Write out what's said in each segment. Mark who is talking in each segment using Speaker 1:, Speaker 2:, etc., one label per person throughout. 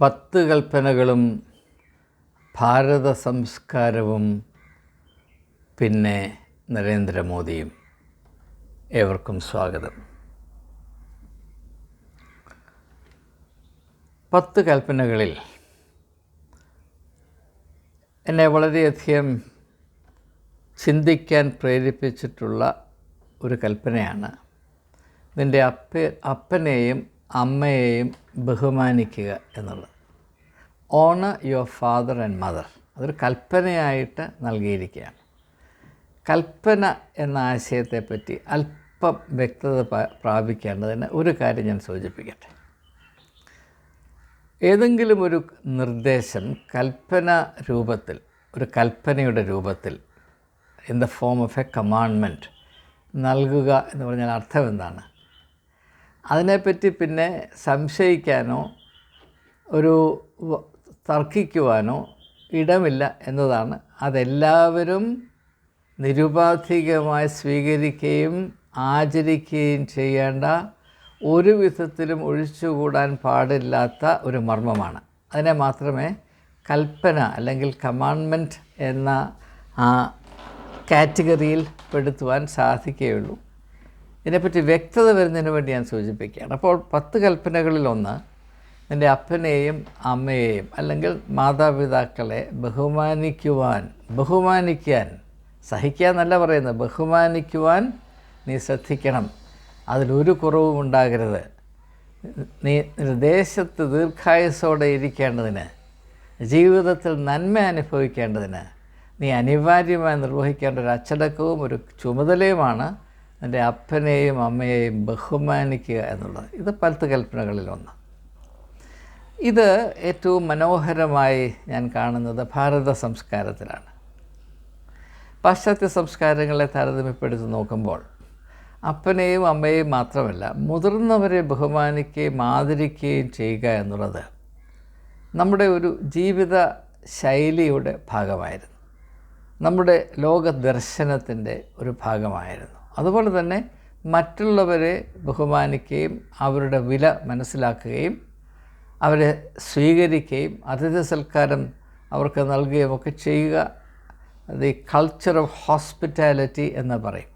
Speaker 1: 10 കൽപ്പനകളും ഭാരത സംസ്കാരവും പിന്നെ നരേന്ദ്രമോദിയും. ഏവർക്കും സ്വാഗതം. 10 കൽപ്പനകളിൽ എന്നെ വളരെയധികം ചിന്തിക്കാൻ പ്രേരിപ്പിച്ചിട്ടുള്ള ഒരു കൽപ്പനയാണ് നിൻ്റെ അപ്പനെയും അമ്മയെയും ബഹുമാനിക്കുക എന്നുള്ളത്. Honour your father and mother. അതൊരു കൽപ്പനയായിട്ട് നൽകിയിരിക്കുകയാണ്. കൽപ്പന എന്ന ആശയത്തെപ്പറ്റി അല്പം വ്യക്തത പ്രാപിക്കേണ്ടതിന് ഒരു കാര്യം ഞാൻ സൂചിപ്പിക്കട്ടെ. ഏതെങ്കിലും ഒരു നിർദ്ദേശം കൽപ്പന രൂപത്തിൽ, ഒരു കൽപ്പനയുടെ രൂപത്തിൽ, in the form of A commandment നൽകുക എന്ന് പറഞ്ഞാൽ അർത്ഥം എന്താണ്? അതിനെപ്പറ്റി പിന്നെ സംശയിക്കാനോ ഒരു തർക്കിക്കുവാനോ ഇടമില്ല എന്നതാണ്. അതെല്ലാവരും നിരുപാധികമായി സ്വീകരിക്കുകയും ആചരിക്കുകയും ചെയ്യേണ്ട, ഒരു വിധത്തിലും ഒഴിച്ചുകൂടാൻ പാടില്ലാത്ത ഒരു മർമ്മമാണ്. അതിനെ മാത്രമേ കൽപ്പന അല്ലെങ്കിൽ കമാൻഡ്മെൻറ്റ് എന്ന ആ കാറ്റഗറിയിൽ പെടുത്തുവാൻ സാധിക്കുകയുള്ളൂ. ഇതിനെപ്പറ്റി വ്യക്തത വരുന്നതിന് വേണ്ടി ഞാൻ സൂചിപ്പിക്കുകയാണ്. അപ്പോൾ 10 കൽപ്പനകളിലൊന്ന് നിൻ്റെ അപ്പനെയും അമ്മയെയും അല്ലെങ്കിൽ മാതാപിതാക്കളെ ബഹുമാനിക്കാൻ, സഹിക്കുക എന്നല്ല പറയുന്നത്, ബഹുമാനിക്കുവാൻ നീ ശ്രദ്ധിക്കണം. അതിലൊരു കുറവും ഉണ്ടാകരുത്. നീ ദേശത്ത് ദീർഘായുസ്സോടെ ഇരിക്കേണ്ടതിന്, ജീവിതത്തിൽ നന്മ അനുഭവിക്കേണ്ടതിന് നീ അനിവാര്യമായി നിർവഹിക്കേണ്ട ഒരു അച്ചടക്കവും ഒരു ചുമതലയുമാണ് നിൻ്റെ അപ്പനെയും അമ്മയെയും ബഹുമാനിക്കുക എന്നുള്ളത്. ഇത് 10 കൽപ്പനകളിലൊന്ന്. ഇത് ഏറ്റവും മനോഹരമായി ഞാൻ കാണുന്നത് ഭാരത സംസ്കാരത്തിലാണ്. പാശ്ചാത്യ സംസ്കാരങ്ങളെ താരതമ്യപ്പെടുത്തി നോക്കുമ്പോൾ അപ്പനെയും അമ്മയെയും മാത്രമല്ല, മുതിർന്നവരെ ബഹുമാനിക്കുകയും ആദരിക്കുകയും ചെയ്യുക എന്നുള്ളത് നമ്മുടെ ഒരു ജീവിത ശൈലിയുടെ ഭാഗമായിരുന്നു, നമ്മുടെ ലോകദർശനത്തിൻ്റെ ഒരു ഭാഗമായിരുന്നു. അതുപോലെ തന്നെ മറ്റുള്ളവരെ ബഹുമാനിക്കുകയും അവരുടെ വില മനസ്സിലാക്കുകയും അവരെ സ്വീകരിക്കുകയും അതിഥി സൽക്കാരം അവർക്ക് നൽകുകയും ഒക്കെ ചെയ്യുക ദി കൾച്ചർ ഓഫ് ഹോസ്പിറ്റാലിറ്റി എന്ന് പറയും.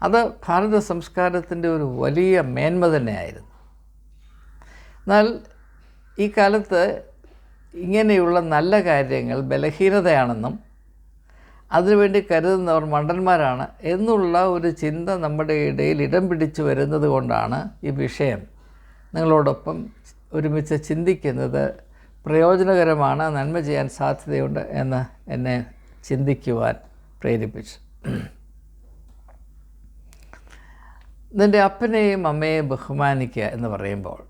Speaker 1: അത് ഭാരത സംസ്കാരത്തിൻ്റെ ഒരു വലിയ മേന്മ തന്നെയായിരുന്നു. എന്നാൽ ഈ കാലത്ത് ഇങ്ങനെയുള്ള നല്ല കാര്യങ്ങൾ ബലഹീനതയാണെന്നും അതിനുവേണ്ടി കരുതുന്നവർ മണ്ടന്മാരാണ് എന്നുള്ള ഒരു ചിന്ത നമ്മുടെ ഇടയിൽ ഇടം പിടിച്ചു വരുന്നത് കൊണ്ടാണ് ഈ വിഷയം നിങ്ങളോടൊപ്പം ഒരുമിച്ച് ചിന്തിക്കുന്നത് പ്രയോജനകരമാണ്, നന്മ ചെയ്യാൻ സാധ്യതയുണ്ട് എന്ന് എന്നെ ചിന്തിക്കുവാൻ പ്രേരിപ്പിച്ചു. നിൻ്റെ അപ്പനെയും അമ്മയെയും ബഹുമാനിക്കുക എന്ന് പറയുമ്പോൾ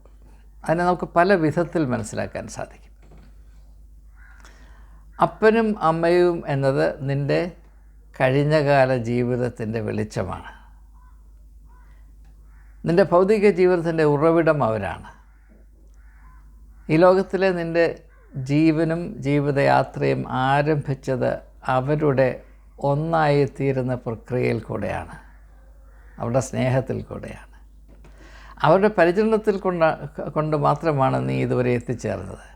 Speaker 1: അതിനെ നമുക്ക് പല വിധത്തിൽ മനസ്സിലാക്കാൻ സാധിക്കും. അപ്പനും അമ്മയും എന്നത് നിൻ്റെ കഴിഞ്ഞകാല ജീവിതത്തിൻ്റെ വെളിച്ചമാണ്. നിൻ്റെ ഭൗതിക ജീവിതത്തിൻ്റെ ഉറവിടം അവരാണ്. ഈ ലോകത്തിലെ നിൻ്റെ ജീവനും ജീവിതയാത്രയും ആരംഭിച്ചത് അവരുടെ ഒന്നായിത്തീരുന്ന പ്രക്രിയയിൽ കൂടെയാണ്, അവരുടെ സ്നേഹത്തിൽ കൂടെയാണ്, അവരുടെ പരിചരണത്തിൽ കൊണ്ട് മാത്രമാണ് നീ ഇതുവരെ എത്തിച്ചേർന്നത്.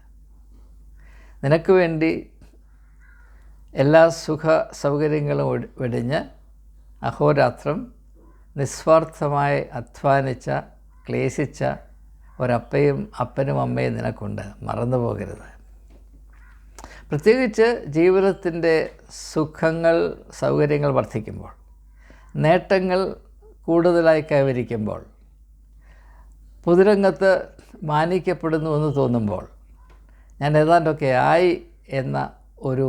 Speaker 1: നിനക്ക് വേണ്ടി എല്ലാ സുഖ സൗകര്യങ്ങളും വെടിഞ്ഞ് അഹോരാത്രം നിസ്വാർത്ഥമായി അധ്വാനിച്ച, ക്ലേശിച്ച അപ്പനും അമ്മയും നിനക്കുണ്ട്, മറന്നു പോകരുത്. പ്രത്യേകിച്ച് ജീവിതത്തിൻ്റെ സുഖങ്ങൾ സൗകര്യങ്ങൾ വർദ്ധിക്കുമ്പോൾ, നേട്ടങ്ങൾ കൂടുതലായി കൈവരിക്കുമ്പോൾ, പൊതുരംഗത്ത് മാനിക്കപ്പെടുന്നുവെന്ന് തോന്നുമ്പോൾ, ഞാൻ ഏതാണ്ടൊക്കെ ആയി എന്ന ഒരു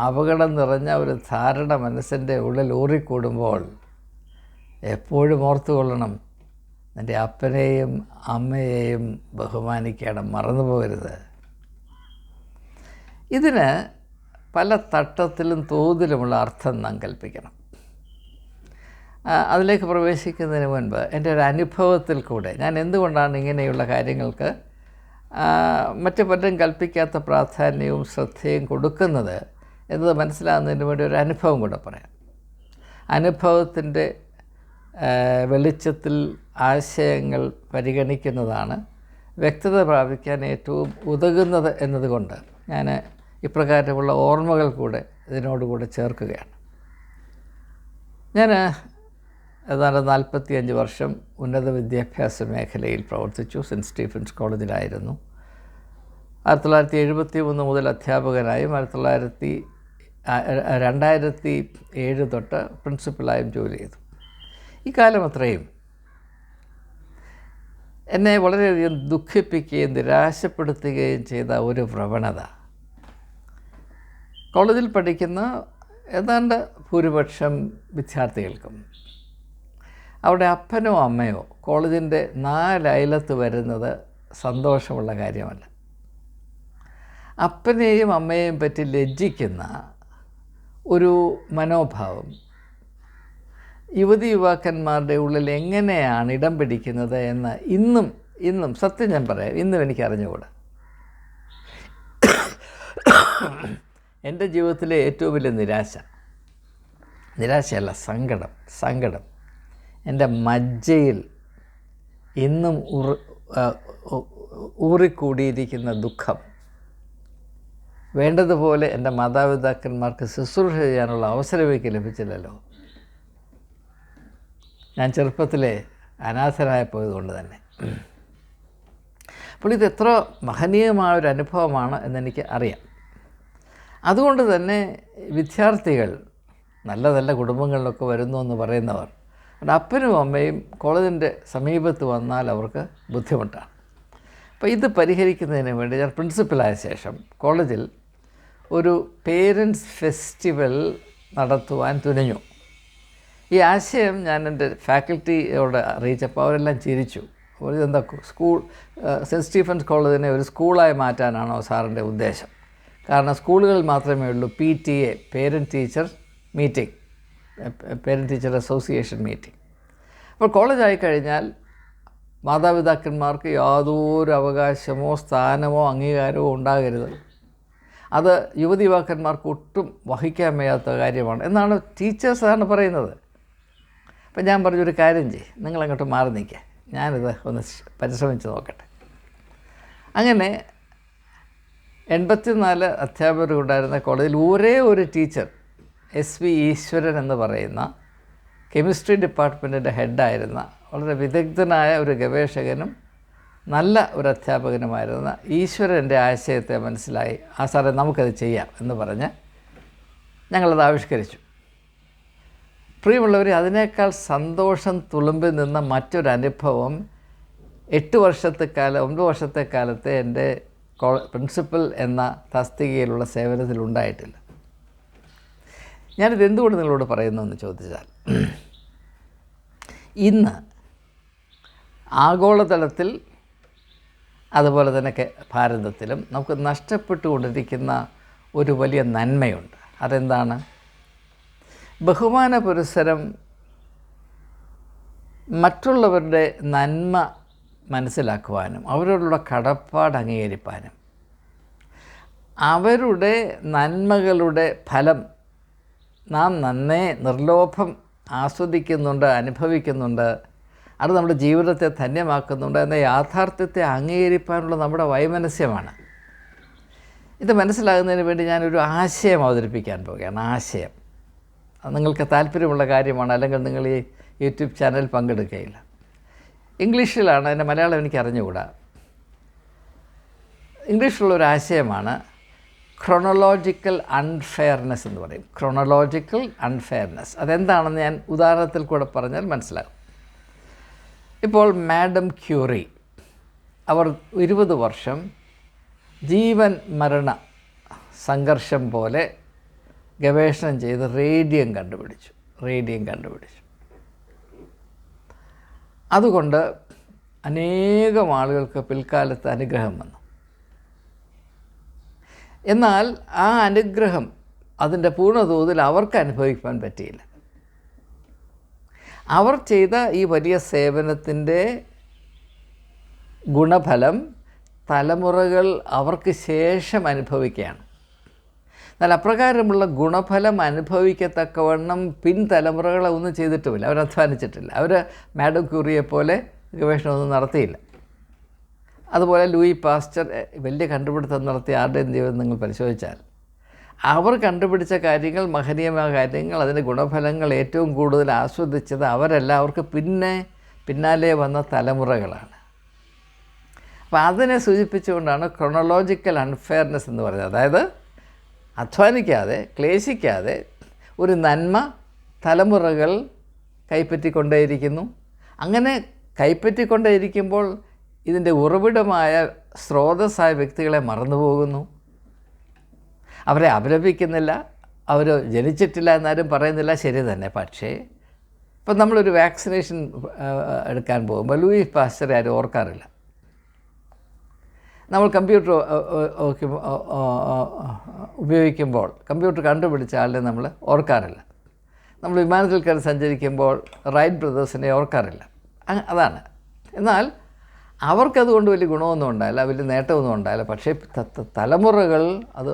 Speaker 1: അപകടം നിറഞ്ഞ ഒരു ധാരണ മനസ്സിൻ്റെ ഉള്ളിൽ ഊറിക്കൂടുമ്പോൾ എപ്പോഴും ഓർത്തുകൊള്ളണം, നിൻ്റെ അപ്പനെയും അമ്മയെയും ബഹുമാനിക്കണം, മറന്നു പോകരുത്. ഇതിന് പല തട്ടത്തിലും തോതിലുമുള്ള അർത്ഥം നാം കൽപ്പിക്കണം. അതിലേക്ക് പ്രവേശിക്കുന്നതിന് മുൻപ് എൻ്റെ ഒരു അനുഭവത്തിൽ കൂടെ ഞാൻ എന്തുകൊണ്ടാണ് ഇങ്ങനെയുള്ള കാര്യങ്ങൾക്ക് മറ്റു പലരും കൽപ്പിക്കാത്ത പ്രാധാന്യവും ശ്രദ്ധയും കൊടുക്കുന്നത് എന്നത് മനസ്സിലാകുന്നതിന് വേണ്ടി ഒരു അനുഭവം കൂടെ പറയാം. അനുഭവത്തിൻ്റെ വെളിച്ചത്തിൽ ആശയങ്ങൾ പരിഗണിക്കുന്നതാണ് വ്യക്തത പ്രാപിക്കാൻ ഏറ്റവും ഉതകുന്നത് എന്നതുകൊണ്ട് ഞാൻ ഇപ്രകാരമുള്ള ഓർമ്മകൾ കൂടെ ഇതിനോടുകൂടെ ചേർക്കുകയാണ്. ഞാൻ ഏതാണ്ട് 45 വർഷം ഉന്നത വിദ്യാഭ്യാസ മേഖലയിൽ പ്രവർത്തിച്ചു. Cent Stephen's കോളേജിലായിരുന്നു. 1973 മുതൽ അധ്യാപകനായും 2007 തൊട്ട് പ്രിൻസിപ്പലായും ജോലി ചെയ്തു. ഈ കാലം അത്രയും എന്നെ വളരെയധികം ദുഃഖിപ്പിക്കുകയും നിരാശപ്പെടുത്തുകയും ചെയ്ത ഒരു പ്രവണത കോളേജിൽ പഠിക്കുന്ന ഏതാണ്ട് ഭൂരിപക്ഷം വിദ്യാർത്ഥികൾക്കും അവിടെ അപ്പനോ അമ്മയോ കോളേജിൻ്റെ 4 അയലത്ത് വരുന്നത് സന്തോഷമുള്ള കാര്യമല്ല. അപ്പനെയും അമ്മയെയും പറ്റി ലജ്ജിക്കുന്ന ഒരു മനോഭാവം യുവതീ-യുവാക്കന്മാരുടെ ഉള്ളിൽ എങ്ങനെയാണ് ഇടം പിടിക്കുന്നത് എന്ന് ഇന്നും സത്യം ഞാൻ പറയാം, ഇന്നും എനിക്ക് അറിഞ്ഞുകൂടാ. എൻ്റെ ജീവിതത്തിലെ ഏറ്റവും വലിയ നിരാശയല്ല, സങ്കടം എൻ്റെ മജ്ജയിൽ ഇന്നും ഊറിക്കൂടിയിരിക്കുന്ന ദുഃഖം. വേണ്ടതുപോലെ എൻ്റെ മാതാപിതാക്കന്മാർക്ക് ശുശ്രൂഷ ചെയ്യാനുള്ള അവസരം എനിക്ക് ലഭിച്ചില്ലല്ലോ. ഞാൻ ചെറുപ്പത്തിലെ അനാഥനായപ്പോയതുകൊണ്ട് തന്നെ. അപ്പോൾ ഇതെത്ര മഹനീയമായൊരു അനുഭവമാണ് എന്നെനിക്ക് അറിയാം. അതുകൊണ്ട് തന്നെ വിദ്യാർത്ഥികൾ നല്ല കുടുംബങ്ങളിലൊക്കെ വരുന്നു എന്ന് പറയുന്നവർ അവരുടെ അപ്പനും അമ്മയും കോളേജിൻ്റെ സമീപത്ത് വന്നാൽ അവർക്ക് ബുദ്ധിമുട്ടാണ്. അപ്പോൾ ഇത് പരിഹരിക്കുന്നതിന് വേണ്ടി ഞാൻ പ്രിൻസിപ്പലായ ശേഷം കോളേജിൽ ഒരു പേരൻറ്റ്സ് ഫെസ്റ്റിവൽ നടത്തുവാൻ തുനിഞ്ഞു. ഈ ആശയം ഞാൻ എൻ്റെ ഫാക്കൽറ്റിയോട് അറിയിച്ചപ്പോൾ അവരെല്ലാം ചിരിച്ചു. ഇതെന്താ സെൻറ്റ് സ്റ്റീഫൻസ് കോളേജിനെ ഒരു സ്കൂളായി മാറ്റാനാണോ സാറിൻ്റെ ഉദ്ദേശം? കാരണം സ്കൂളുകളിൽ മാത്രമേ ഉള്ളൂ PTA, parent teacher meeting, parent teacher association meeting. അപ്പോൾ കോളേജായി കഴിഞ്ഞാൽ മാതാപിതാക്കന്മാർക്ക് യാതൊരു അവകാശമോ സ്ഥാനമോ അംഗീകാരമോ ഉണ്ടാകരുത്. അത് യുവതീ-യുവാക്കന്മാർക്ക് ഒട്ടും വഹിക്കാൻ വയ്യാത്ത കാര്യമാണ് എന്നാണ് ടീച്ചേഴ്സാണ് പറയുന്നത്. അപ്പം ഞാൻ പറഞ്ഞൊരു കാര്യം ചെയ്യ്, നിങ്ങളങ്ങോട്ട് മാറി നിൽക്കുക, ഞാനിത് ഒന്ന് പരിശ്രമിച്ച് നോക്കട്ടെ. അങ്ങനെ 84 അധ്യാപകരുണ്ടായിരുന്ന കോളേജിൽ ഒരേ ഒരു ടീച്ചർ SV ഈശ്വരൻ എന്ന് പറയുന്ന കെമിസ്ട്രി ഡിപ്പാർട്ട്മെൻറ്റിൻ്റെ ഹെഡായിരുന്ന വളരെ വിദഗ്ധനായ ഒരു ഗവേഷകനും നല്ല ഒരു അധ്യാപകനുമായിരുന്ന ഈശ്വരൻ്റെ ആശയത്തെ മനസ്സിലായി. സാറേ നമുക്കത് ചെയ്യാം എന്ന് പറഞ്ഞ് ഞങ്ങളത് ആവിഷ്കരിച്ചു. പ്രിയമുള്ളവർ, അതിനേക്കാൾ സന്തോഷം തുളുമ്പി നിന്ന മറ്റൊരനുഭവം 9 വർഷത്തെ കാലത്തെ എൻ്റെ പ്രിൻസിപ്പൽ എന്ന തസ്തികയിലുള്ള സേവനത്തിൽ ഉണ്ടായിട്ടില്ല. ഞാനിത് എന്തുകൊണ്ട് നിങ്ങളോട് പറയുന്നു എന്ന് ചോദിച്ചാൽ, ഇന്ന് ആഗോളതലത്തിൽ അതുപോലെ തന്നെ ഭാരതത്തിലും നമുക്ക് നഷ്ടപ്പെട്ടുകൊണ്ടിരിക്കുന്ന ഒരു വലിയ നന്മയുണ്ട്. അതെന്താണ്? ബഹുമാന പുരസ്സരം മറ്റുള്ളവരുടെ നന്മ മനസ്സിലാക്കുവാനും അവരോടുള്ള കടപ്പാട് അംഗീകരിക്കാനും അവരുടെ നന്മകളുടെ ഫലം നാം നന്നേ നിർലോഭം ആസ്വദിക്കുന്നുണ്ട്, അനുഭവിക്കുന്നുണ്ട്, അത് നമ്മുടെ ജീവിതത്തെ ധന്യമാക്കുന്നുണ്ട് എന്ന യാഥാർത്ഥ്യത്തെ അംഗീകരിക്കാനുള്ള നമ്മുടെ വൈമനസ്യമാണ്. ഇത് മനസ്സിലാകുന്നതിന് വേണ്ടി ഞാനൊരു ആശയം അവതരിപ്പിക്കാൻ പോവുകയാണ്. ആശയം നിങ്ങൾക്ക് താല്പര്യമുള്ള കാര്യമാണ്, അല്ലെങ്കിൽ നിങ്ങൾ ഈ യൂട്യൂബ് ചാനൽ പങ്കെടുക്കുകയില്ല. ഇംഗ്ലീഷിലാണ്, അതിൻ്റെ മലയാളം എനിക്ക് അറിഞ്ഞുകൂടാ. ഇംഗ്ലീഷിലുള്ളൊരു ആശയമാണ് ക്രോണോളജിക്കൽ അൺഫെയർനെസ് എന്ന് പറയും. ക്രോണോളജിക്കൽ അൺഫെയർനെസ് അതെന്താണെന്ന് ഞാൻ ഉദാഹരണത്തിൽ കൂടെ പറഞ്ഞാൽ മനസ്സിലാകും. ഇപ്പോൾ മാഡം ക്യൂറി അവർ 20 വർഷം ജീവൻ മരണ സംഘർഷം പോലെ ഗവേഷണം ചെയ്ത് റേഡിയം കണ്ടുപിടിച്ചു. അതുകൊണ്ട് അനേകം ആളുകൾക്ക് പിൽക്കാലത്ത് അനുഗ്രഹം വന്നു. എന്നാൽ ആ അനുഗ്രഹം അതിൻ്റെ പൂർണ്ണതോതിൽ അവർക്ക് അനുഭവിക്കാൻ പറ്റിയില്ല. അവർ ചെയ്ത ഈ വലിയ സേവനത്തിൻ്റെ ഗുണഫലം തലമുറകൾ അവർക്ക് ശേഷം അനുഭവിക്കുകയാണ്. എന്നാൽ അപ്രകാരമുള്ള ഗുണഫലം അനുഭവിക്കത്തക്കവണ്ണം പിൻതലമുറകളെ ഒന്നും ചെയ്തിട്ടുമില്ല, അവർ അധ്വാനിച്ചിട്ടില്ല. അവർ മാഡം ക്യൂറിയെപ്പോലെ ഗവേഷണമൊന്നും നടത്തിയില്ല. അതുപോലെ ലൂയി പാസ്റ്റർ വലിയ കണ്ടുപിടുത്തം നടത്തിയ ആരുടെയും ജീവിതം നിങ്ങൾ പരിശോധിച്ചാൽ അവർ കണ്ടുപിടിച്ച കാര്യങ്ങൾ, മഹനീയമായ കാര്യങ്ങൾ, അതിൻ്റെ ഗുണഫലങ്ങൾ ഏറ്റവും കൂടുതൽ ആസ്വദിച്ചത് അവരല്ല, അവർക്ക് പിന്നാലെ വന്ന തലമുറകളാണ്. അപ്പോൾ അതിനെ സൂചിപ്പിച്ചുകൊണ്ടാണ് ക്രോണോളജിക്കൽ അൺഫെയർനെസ് എന്ന് പറയുന്നത്. അതായത് അധ്വാനിക്കാതെ, ക്ലേശിക്കാതെ ഒരു നന്മ തലമുറകൾ കൈപ്പറ്റിക്കൊണ്ടേയിരിക്കുന്നു. അങ്ങനെ കൈപ്പറ്റിക്കൊണ്ടേയിരിക്കുമ്പോൾ ഇതിൻ്റെ ഉറവിടമായ സ്രോതസ്സായ വ്യക്തികളെ മറന്നുപോകുന്നു. അവരെ അപലപിക്കുന്നില്ല, അവർ ജനിച്ചിട്ടില്ല എന്നാരും പറയുന്നില്ല, ശരി തന്നെ. പക്ഷേ ഇപ്പം നമ്മളൊരു വാക്സിനേഷൻ എടുക്കാൻ പോകുമ്പോൾ ലൂയി പാസ്റ്ററെ ആരും ഓർക്കാറില്ല. നമ്മൾ കമ്പ്യൂട്ടർ ഉപയോഗിക്കുമ്പോൾ കമ്പ്യൂട്ടർ കണ്ടുപിടിച്ച ആളിനെ നമ്മൾ ഓർക്കാറില്ല. നമ്മൾ വിമാനത്തിൽ കയറി സഞ്ചരിക്കുമ്പോൾ റൈറ്റ് ബ്രദേഴ്സിനെ ഓർക്കാറില്ല. അതാണ്. എന്നാൽ അവർക്കതുകൊണ്ട് വലിയ ഗുണമൊന്നും ഉണ്ടായില്ല, വലിയ നേട്ടമൊന്നും ഉണ്ടായില്ല. പക്ഷേ തലമുറകൾ അത്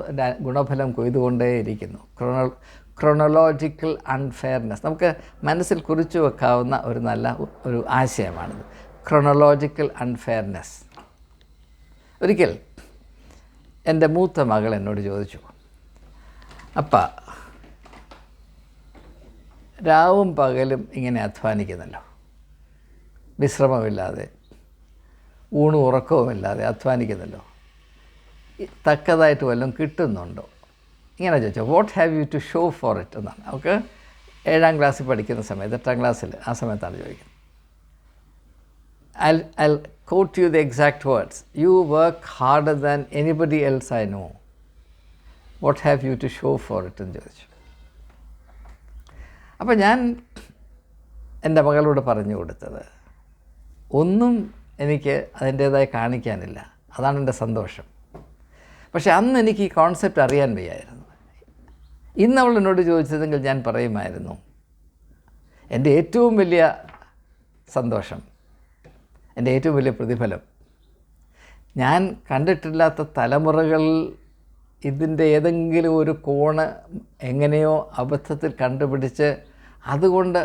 Speaker 1: ഗുണഫലം കൊയ്തുകൊണ്ടേയിരിക്കുന്നു. ക്രോണോളജിക്കൽ അൺഫെയർനെസ് നമുക്ക് മനസ്സിൽ കുറിച്ചു വെക്കാവുന്ന ഒരു നല്ല ഒരു ആശയമാണിത്. Chronological unfairness. ഒരിക്കൽ എൻ്റെ മൂത്ത മകൾ എന്നോട് ചോദിച്ചു, അപ്പാ രാവും പകലും ഇങ്ങനെ അധ്വാനിക്കുന്നല്ലോ, വിശ്രമമില്ലാതെ ഊണും ഉറക്കവുമില്ലാതെ അധ്വാനിക്കുന്നല്ലോ, തക്കതായിട്ട് വല്ലതും കിട്ടുന്നുണ്ടോ? ഇങ്ങനെ ചോദിച്ചോ. What have you to show for it എന്നാണ്. അവൾക്ക് 7ാം ക്ലാസ്സിൽ പഠിക്കുന്ന സമയത്ത്, 8ാം ക്ലാസ്സിൽ ആ സമയത്താണ് ചോദിക്കുന്നത്. I'll quote you the exact words. You work harder than anybody else I know. What have you to show for it എന്ന് ചോദിച്ചു. അപ്പോൾ ഞാൻ എൻ്റെ മകളോട് പറഞ്ഞു കൊടുത്തത്, ഒന്നും എനിക്ക് അതിൻ്റേതായി കാണിക്കാനില്ല, അതാണ് എൻ്റെ സന്തോഷം. പക്ഷേ അന്ന് എനിക്ക് ഈ കോൺസെപ്റ്റ് അറിയാൻ വയ്യായിരുന്നു. ഇന്ന് അവൾ എന്നോട് ചോദിച്ചതെങ്കിൽ ഞാൻ പറയുമായിരുന്നു, എൻ്റെ ഏറ്റവും വലിയ സന്തോഷം, എൻ്റെ ഏറ്റവും വലിയ പ്രതിഫലം, ഞാൻ കണ്ടിട്ടില്ലാത്ത തലമുറകൾ ഇതിൻ്റെ ഏതെങ്കിലും ഒരു കോണ് എങ്ങനെയോ അബദ്ധത്തിൽ കണ്ടുപിടിച്ച് അതുകൊണ്ട്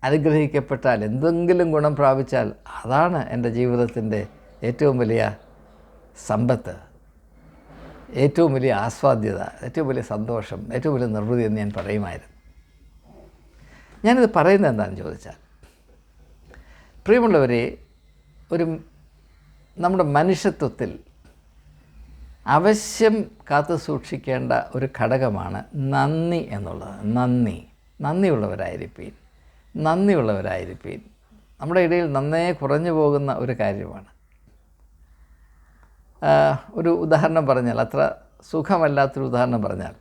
Speaker 1: അനുഗ്രഹിക്കപ്പെട്ടാൽ, എന്തെങ്കിലും ഗുണം പ്രാപിച്ചാൽ, അതാണ് എൻ്റെ ജീവിതത്തിൻ്റെ ഏറ്റവും വലിയ സമ്പത്ത്, ഏറ്റവും വലിയ ആസ്വാദ്യത, ഏറ്റവും വലിയ സന്തോഷം, ഏറ്റവും വലിയ നിർവൃതി എന്ന് ഞാൻ പറയുമായിരുന്നു. ഞാനിത് പറയുന്നത് എന്താണെന്ന് ചോദിച്ചാൽ, പ്രിയമുള്ളവരെ, നമ്മുടെ മനുഷ്യത്വത്തിൽ അവശ്യം കാത്തു സൂക്ഷിക്കേണ്ട ഒരു ഘടകമാണ് നന്ദി എന്നുള്ളത്. നന്ദിയുള്ളവരായിരിപ്പീൻ. നമ്മുടെ ഇടയിൽ നന്നേ കുറഞ്ഞു പോകുന്ന ഒരു കാര്യമാണ്. ഒരു ഉദാഹരണം പറഞ്ഞാൽ, അത്ര സുഖമല്ലാത്തൊരു ഉദാഹരണം പറഞ്ഞാൽ,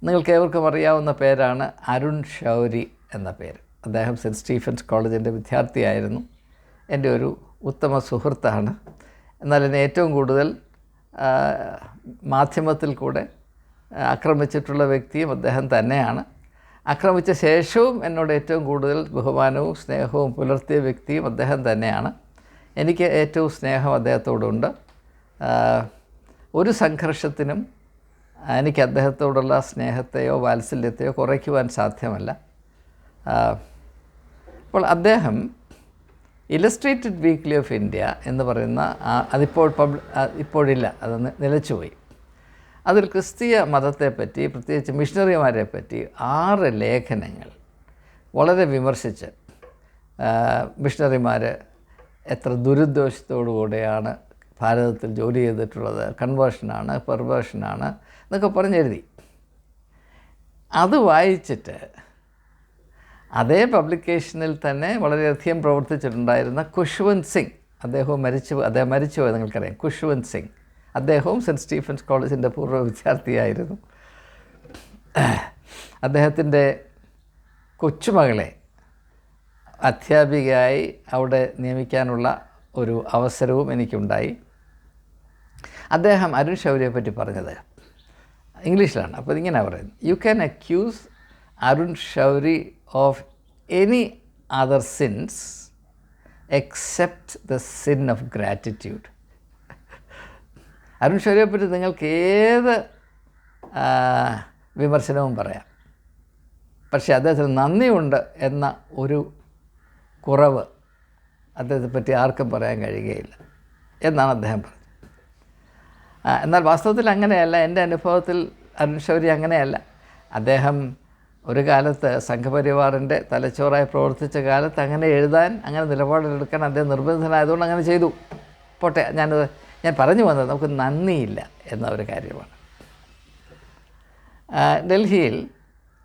Speaker 1: നിങ്ങൾക്കേവർക്കും അറിയാവുന്ന പേരാണ് അരുൺ ഷൗരി എന്ന പേര്. അദ്ദേഹം സെൻറ്റ് സ്റ്റീഫൻസ് കോളേജിൻ്റെ വിദ്യാർത്ഥിയായിരുന്നു. എൻ്റെ ഒരു ഉത്തമ സുഹൃത്താണ്. എന്നാൽ എന്നെ ഏറ്റവും കൂടുതൽ മാധ്യമത്തിൽ കൂടെ ആക്രമിച്ചിട്ടുള്ള വ്യക്തിയും അദ്ദേഹം തന്നെയാണ്. ആക്രമിച്ച ശേഷവും എന്നോട് ഏറ്റവും കൂടുതൽ ബഹുമാനവും സ്നേഹവും പുലർത്തിയ വ്യക്തിയും അദ്ദേഹം തന്നെയാണ്. എനിക്ക് ഏറ്റവും സ്നേഹം അദ്ദേഹത്തോടുണ്ട്. ഒരു സംഘർഷത്തിനും എനിക്ക് അദ്ദേഹത്തോടുള്ള സ്നേഹത്തെയോ വാത്സല്യത്തെയോ കുറയ്ക്കുവാൻ സാധ്യമല്ല. അപ്പോൾ അദ്ദേഹം ഇലസ്ട്രേറ്റഡ് വീക്ക്ലി ഓഫ് ഇന്ത്യ എന്ന് പറയുന്ന ഇപ്പോഴില്ല, അത് നിലച്ചുപോയി. അതിൽ ക്രിസ്തീയ മതത്തെപ്പറ്റി, പ്രത്യേകിച്ച് മിഷണറിമാരെ പറ്റി 6 ലേഖനങ്ങൾ വളരെ വിമർശിച്ച്, മിഷണറിമാർ എത്ര ദുരുദ്ദേശത്തോടുകൂടെയാണ് ഭാരതത്തിൽ ജോലി ചെയ്തിട്ടുള്ളത്, കൺവേർഷനാണ്, പെർവേർഷനാണ് എന്നൊക്കെ പറഞ്ഞെഴുതി. അത് വായിച്ചിട്ട് അതേ പബ്ലിക്കേഷനിൽ തന്നെ വളരെയധികം പ്രവർത്തിച്ചിട്ടുണ്ടായിരുന്ന ഖുഷ്വന്ത് സിംഗ്, അദ്ദേഹം മരിച്ചുപോയത് നിങ്ങൾക്കറിയാം. ഖുഷ്വന്ത് സിംഗ്, അദ്ദേഹവും സെൻറ്റ് സ്റ്റീഫൻസ് കോളേജിൻ്റെ പൂർവ്വ വിദ്യാർത്ഥിയായിരുന്നു. അദ്ദേഹത്തിൻ്റെ കൊച്ചുമകളെ അധ്യാപികയായി അവിടെ നിയമിക്കാനുള്ള ഒരു അവസരവും എനിക്കുണ്ടായി. അദ്ദേഹം അരുൺ ഷൗരിയെ പറ്റി പറഞ്ഞത് ഇംഗ്ലീഷിലാണ്. അപ്പോൾ ഇങ്ങനെ പറയുന്നത്, you can accuse Arun Shourie of any other sins except the sin of gratitude. Arun ഷൗരിയെ പറ്റി നിങ്ങൾക്ക് ഏത് വിമർശനവും പറയാം, പക്ഷേ അദ്ദേഹത്തിന് നന്ദിയുണ്ട് എന്ന ഒരു കുറവ് അദ്ദേഹത്തെപ്പറ്റി ആർക്കും പറയാൻ കഴിയുകയില്ല എന്നാണ് അദ്ദേഹം പറഞ്ഞത്. എന്നാൽ വാസ്തവത്തിൽ അങ്ങനെയല്ല. എൻ്റെ അനുഭവത്തിൽ അരുൺ ശൗരി അങ്ങനെയല്ല. അദ്ദേഹം ഒരു കാലത്ത് സംഘപരിവാറിൻ്റെ തലച്ചോറായി പ്രവർത്തിച്ച കാലത്ത് അങ്ങനെ എഴുതാൻ, അങ്ങനെ നിലപാടെടുക്കാൻ അദ്ദേഹം നിർബന്ധിതനായതുകൊണ്ട് അങ്ങനെ ചെയ്തു. പോട്ടെ, ഞാൻ പറഞ്ഞു വന്നത് നമുക്ക് നന്ദിയില്ല എന്ന ഒരു കാര്യമാണ്. ഡൽഹിയിൽ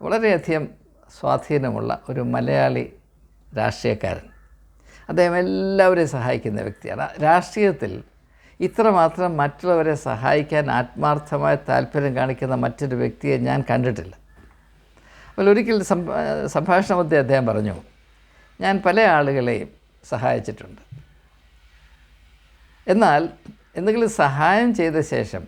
Speaker 1: വളരെയധികം സ്വാധീനമുള്ള ഒരു മലയാളി രാഷ്ട്രീയക്കാരൻ, അദ്ദേഹം എല്ലാവരെയും സഹായിക്കുന്ന വ്യക്തിയാണ്. രാഷ്ട്രീയത്തിൽ ഇത്രമാത്രം മറ്റുള്ളവരെ സഹായിക്കാൻ ആത്മാർത്ഥമായ താല്പര്യം കാണിക്കുന്ന മറ്റൊരു വ്യക്തിയെ ഞാൻ കണ്ടിട്ടില്ല. അപ്പോൾ ഒരിക്കൽ സംഭാഷണ മധ്യേ അദ്ദേഹം പറഞ്ഞു, ഞാൻ പല ആളുകളെയും സഹായിച്ചിട്ടുണ്ട്, എന്നാൽ എന്തെങ്കിലും സഹായം ചെയ്ത ശേഷം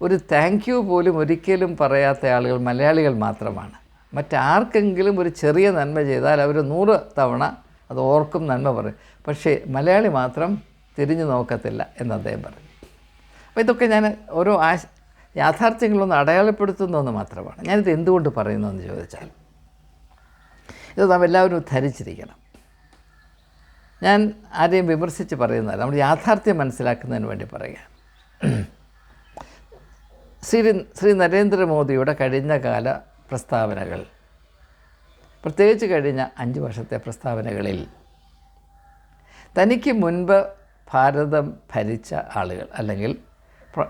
Speaker 1: ഒരു താങ്ക് യു പോലും ഒരിക്കലും പറയാത്ത ആളുകൾ മലയാളികൾ മാത്രമാണ്. മറ്റാർക്കെങ്കിലും ഒരു ചെറിയ നന്മ ചെയ്താൽ അവർ 100 തവണ അത് ഓർക്കും, നന്മ പറയും. പക്ഷേ മലയാളി മാത്രം തിരിഞ്ഞു നോക്കത്തില്ല എന്ന് അദ്ദേഹം പറഞ്ഞു. അപ്പോൾ ഇതൊക്കെ ഞാൻ ഓരോ യാഥാർത്ഥ്യങ്ങളൊന്ന് അടയാളപ്പെടുത്തുന്നതെന്ന് മാത്രമാണ്. ഞാനിത് എന്തുകൊണ്ട് പറയുന്നു എന്ന് ചോദിച്ചാൽ, ഇത് നാം എല്ലാവരും ധരിച്ചിരിക്കണം. ഞാൻ ആരെയും വിമർശിച്ച് പറയുന്നതല്ല, നമ്മൾ യാഥാർത്ഥ്യം മനസ്സിലാക്കുന്നതിന് വേണ്ടി പറയുക. ശ്രീ നരേന്ദ്രമോദിയുടെ കഴിഞ്ഞ കാല പ്രസ്താവനകൾ, പ്രത്യേകിച്ച് കഴിഞ്ഞ 5 വർഷത്തെ പ്രസ്താവനകളിൽ തനിക്ക് മുൻപ് ഭാരതം ഭരിച്ച ആളുകൾ അല്ലെങ്കിൽ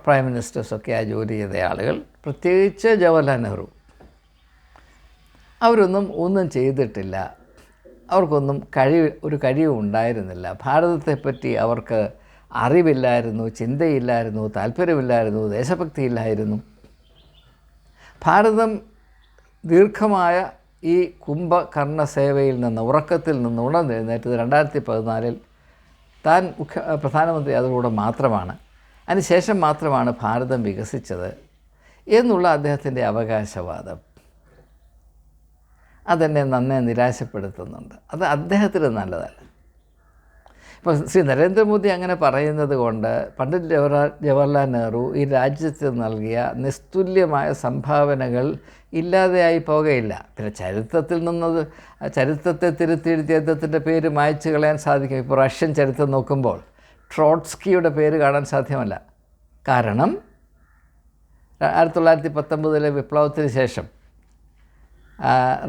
Speaker 1: പ്രൈം മിനിസ്റ്റേഴ്സൊക്കെ ആ ജോലി ചെയ്ത ആളുകൾ, പ്രത്യേകിച്ച് ജവഹർലാൽ നെഹ്റു, ഒന്നും ചെയ്തിട്ടില്ല. അവർക്കൊന്നും ഒരു കഴിവും ഉണ്ടായിരുന്നില്ല. ഭാരതത്തെപ്പറ്റി അവർക്ക് അറിവില്ലായിരുന്നു, ചിന്തയില്ലായിരുന്നു, താല്പര്യമില്ലായിരുന്നു, ദേശഭക്തിയില്ലായിരുന്നു. ഭാരതം ദീർഘമായ ഈ കുംഭകർണ സേവയിൽ നിന്ന്, ഉറക്കത്തിൽ നിന്ന് ഉണർന്നെഴുന്നേറ്റത് 2014 താൻ പ്രധാനമന്ത്രി അതിലൂടെ മാത്രമാണ്, അതിനുശേഷം മാത്രമാണ് ഭാരതം വികസിച്ചത് എന്നുള്ള അദ്ദേഹത്തിൻ്റെ അവകാശവാദം അതെന്നെ നന്നേ നിരാശപ്പെടുത്തുന്നുണ്ട്. അത് അദ്ദേഹത്തിന് നല്ലതല്ല. ഇപ്പോൾ ശ്രീ നരേന്ദ്രമോദി അങ്ങനെ പറയുന്നത് കൊണ്ട് പണ്ഡിറ്റ് ജവഹർലാൽ നെഹ്റു ഈ രാജ്യത്ത് നൽകിയ നിസ്തുല്യമായ സംഭാവനകൾ ഇല്ലാതെയായി പോകുകയില്ല. പിന്നെ ചരിത്രത്തെ തിരുത്തിയെഴുതി അദ്ദേഹത്തിൻ്റെ പേര് മായ്ച്ചു കളയാൻ സാധിക്കും. ഇപ്പോൾ റഷ്യൻ ചരിത്രം നോക്കുമ്പോൾ ട്രോട്സ്കിയുടെ പേര് കാണാൻ സാധ്യമല്ല. കാരണം 1919 വിപ്ലവത്തിന് ശേഷം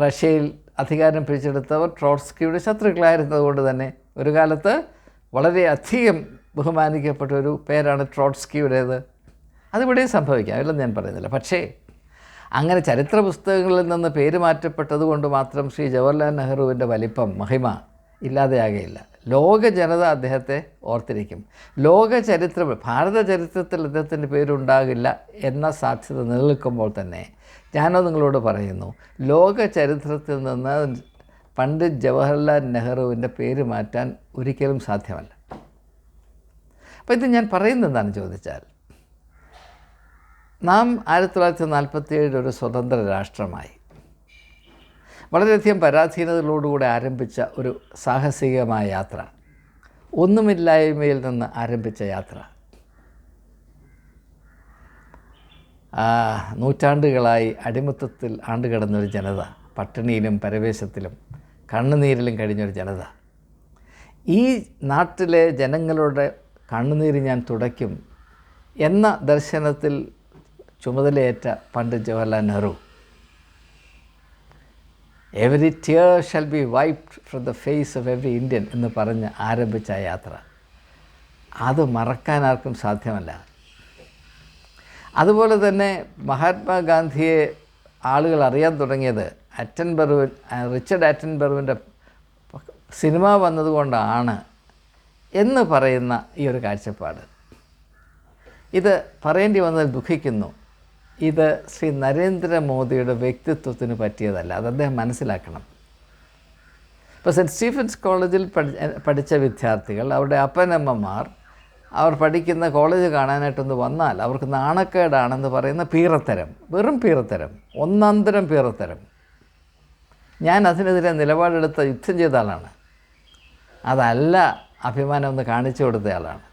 Speaker 1: റഷ്യയിൽ അധികാരം പിടിച്ചെടുത്തവർ ട്രോട്സ്കിയുടെ ശത്രുക്കളായിരുന്നതുകൊണ്ട് തന്നെ ഒരു കാലത്ത് വളരെയധികം ബഹുമാനിക്കപ്പെട്ട ഒരു പേരാണ് ട്രോട്സ്കിയുടേത്. അതിവിടെയും സംഭവിക്കാം, ഇല്ലെന്ന് ഞാൻ പറയുന്നില്ല. പക്ഷേ അങ്ങനെ ചരിത്ര പുസ്തകങ്ങളിൽ നിന്ന് പേര് മാറ്റപ്പെട്ടത് കൊണ്ട് മാത്രം ശ്രീ ജവഹർലാൽ നെഹ്റുവിൻ്റെ വലിപ്പം, മഹിമ ഇല്ലാതെയാകുകയില്ല. ലോക ജനത അദ്ദേഹത്തെ ഓർത്തിരിക്കും. ഭാരത ചരിത്രത്തിൽ അദ്ദേഹത്തിൻ്റെ പേരുണ്ടാകില്ല എന്ന സാധ്യത നിലനിൽക്കുമ്പോൾ തന്നെ ഞാനോ നിങ്ങളോട് പറയുന്നു, ലോക ചരിത്രത്തിൽ നിന്ന് പണ്ഡിറ്റ് ജവഹർലാൽ നെഹ്റുവിൻ്റെ പേര് മാറ്റാൻ ഒരിക്കലും സാധ്യമല്ല. അപ്പോൾ ഇത് ഞാൻ പറയുന്നത് എന്താണെന്ന് ചോദിച്ചാൽ, നാം 1947 ഒരു സ്വതന്ത്ര രാഷ്ട്രമായി വളരെയധികം പരാധീനതകളോടുകൂടി ആരംഭിച്ച ഒരു സാഹസികമായ യാത്ര, ഒന്നുമില്ലായ്മയിൽ നിന്ന് ആരംഭിച്ച യാത്ര, നൂറ്റാണ്ടുകളായി അടിമത്തത്തിൽ ആണ്ടുകിടന്നൊരു ജനത, പട്ടിണിയിലും പരവേശത്തിലും കണ്ണുനീരിലും കഴിഞ്ഞൊരു ജനത. ഈ നാട്ടിലെ ജനങ്ങളുടെ കണ്ണുനീര് ഞാൻ തുടയ്ക്കും എന്ന ദർശനത്തിൽ ചുമതലയേറ്റ Pandit Jawaharlal Nehru, every tear shall be wiped from the face of every Indian എന്ന് പറഞ്ഞ് ആരംഭിച്ച യാത്ര, അത് മറക്കാൻ ആർക്കും സാധ്യമല്ല. അതുപോലെ തന്നെ മഹാത്മാഗാന്ധിയെ ആളുകൾ അറിയാൻ തുടങ്ങിയത് റിച്ചർഡ് ആറ്റൻബറുവിൻ്റെ സിനിമ വന്നതുകൊണ്ടാണ് എന്ന് പറയുന്ന ഈ ഒരു കാഴ്ചപ്പാട്, ഇത് പറയേണ്ടി വന്നതിൽ ദുഃഖിക്കുന്നു. ഇത് ശ്രീ നരേന്ദ്രമോദിയുടെ വ്യക്തിത്വത്തിന് പറ്റിയതല്ല. അത് അദ്ദേഹം മനസ്സിലാക്കണം. ഇപ്പോൾ സെൻറ്റ് സ്റ്റീഫൻസ് കോളേജിൽ പഠിച്ച വിദ്യാർത്ഥികൾ, അവരുടെ അപ്പനമ്മമാർ അവർ പഠിക്കുന്ന കോളേജ് കാണാനായിട്ടൊന്ന് വന്നാൽ അവർക്ക് നാണക്കേടാണെന്ന് പറയുന്ന പീറത്തരം, വെറും പീറത്തരം, ഒന്നാന്തരം പീറത്തരം. ഞാൻ അതിനെതിരെ നിലപാടെടുത്ത യുദ്ധം ചെയ്ത ആളാണ്. അതല്ല അഭിമാനം ഒന്ന് കാണിച്ചു കൊടുത്തയാളാണ്.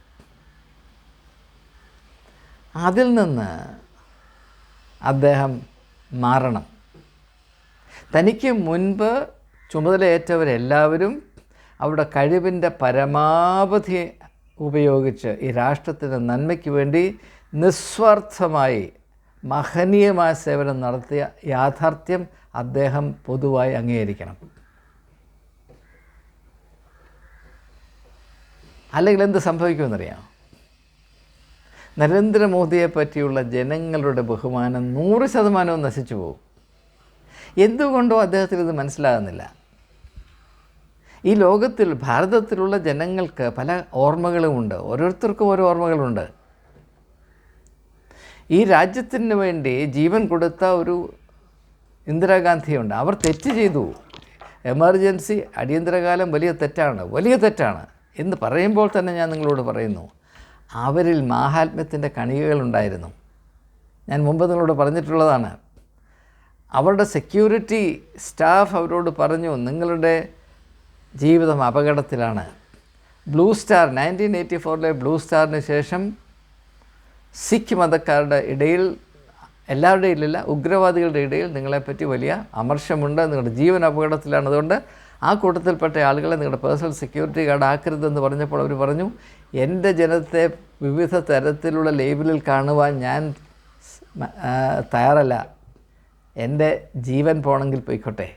Speaker 1: അതിൽ നിന്ന് അദ്ദേഹം മാറണം. തനിക്ക് മുൻപ് ചുമതലയേറ്റവരെല്ലാവരും അവരുടെ കഴിവിൻ്റെ പരമാവധി ഉപയോഗിച്ച് ഈ രാഷ്ട്രത്തിൻ്റെ നന്മയ്ക്ക് വേണ്ടി നിസ്വാർത്ഥമായി മഹനീയമായ സേവനം നടത്തിയ യാഥാർത്ഥ്യം അദ്ദേഹം പൊതുവായി അംഗീകരിക്കണം. അല്ലെങ്കിൽ എന്ത് സംഭവിക്കുമെന്നറിയാം? നരേന്ദ്രമോദിയെ പറ്റിയുള്ള ജനങ്ങളുടെ ബഹുമാനം 100% നശിച്ചു പോകും. എന്തുകൊണ്ടോ അദ്ദേഹത്തിന് ഇത് മനസ്സിലാകുന്നില്ല. ഈ ലോകത്തിൽ, ഭാരതത്തിലുള്ള ജനങ്ങൾക്ക് പല ഓർമ്മകളുമുണ്ട്. ഓരോരുത്തർക്കും ഓരോ ഓർമ്മകളുണ്ട്. ഈ രാജ്യത്തിന് വേണ്ടി ജീവൻ കൊടുത്ത ഒരു ഇന്ദിരാഗാന്ധിയുണ്ട്. അവർ തെറ്റ് ചെയ്തു. എമർജൻസി, അടിയന്തരകാലം വലിയ തെറ്റാണ് എന്ന് പറയുമ്പോൾ തന്നെ ഞാൻ നിങ്ങളോട് പറയുന്നു, അവരിൽ മാഹാത്മ്യത്തിൻ്റെ കണികകളുണ്ടായിരുന്നു. ഞാൻ മുമ്പ് നിങ്ങളോട് പറഞ്ഞിട്ടുള്ളതാണ്. അവരുടെ സെക്യൂരിറ്റി സ്റ്റാഫ് അവരോട് പറഞ്ഞു, നിങ്ങളുടെ ജീവിതം അപകടത്തിലാണ്. ബ്ലൂ സ്റ്റാർ 1984 ബ്ലൂ സ്റ്റാറിന് ശേഷം സിഖ് മതക്കാരുടെ ഇടയിൽ, എല്ലാവരുടെ ഇടയിലില്ല, ഉഗ്രവാദികളുടെ ഇടയിൽ നിങ്ങളെപ്പറ്റി വലിയ അമർഷമുണ്ട്, നിങ്ങളുടെ ജീവൻ അപകടത്തിലാണ്. അതുകൊണ്ട് ആ കൂട്ടത്തിൽപ്പെട്ട ആളുകളെ നിങ്ങളുടെ പേഴ്സണൽ സെക്യൂരിറ്റി ഗാർഡ് ആക്കരുതെന്ന് പറഞ്ഞപ്പോൾ അവർ പറഞ്ഞു, എൻ്റെ ജനത്തെ വിവിധ തരത്തിലുള്ള ലേബലിൽ കാണുവാൻ ഞാൻ തയ്യാറല്ല. എൻ്റെ ജീവൻ പോണെങ്കിൽ പോയിക്കോട്ടെ.